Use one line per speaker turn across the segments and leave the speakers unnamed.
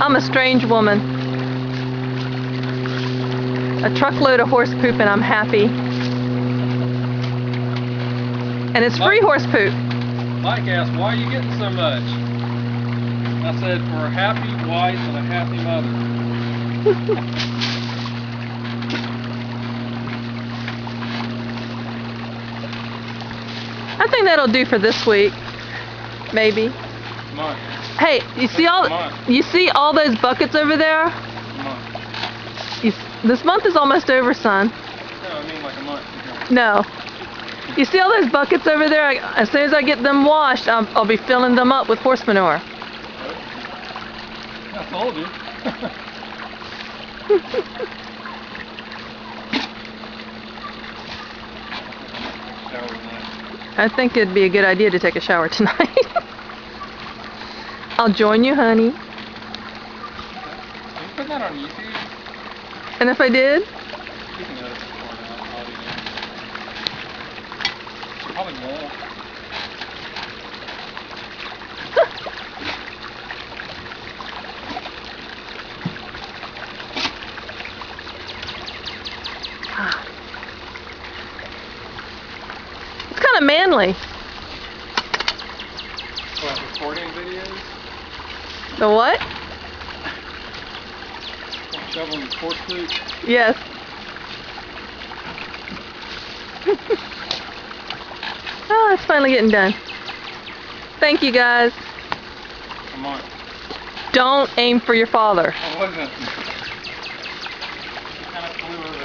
I'm a strange woman. A truckload of horse poop and I'm happy. And it's free horse poop.
Mike asked, why are you getting so much? I said, for a happy wife and a happy mother.
I think that'll do for this week. Maybe.
Come on.
Hey, you see all those buckets over there?
Come on.
This month is almost over, son.
No, I mean like a month.
No. You see all those buckets over there? As soon as I get them washed, I'll be filling them up with horse manure.
I told you.
I think it'd be a good idea to take a shower tonight. I'll join you, honey.
Can you put that on YouTube?
And if I did?
You can edit it for now. Probably won't.
It's kind of manly.
What, recording videos?
The what?
Shoveling horse poop?
Yes. Oh, it's finally getting done. Thank you, guys.
Come on.
Don't aim for your father.
I wasn't. He kind of flew over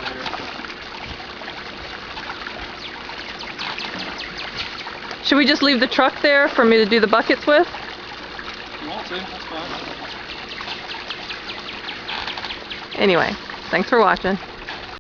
there.
Should we just leave the truck there for me to do the buckets with?
If you want to, that's fine.
Anyway, thanks for watching.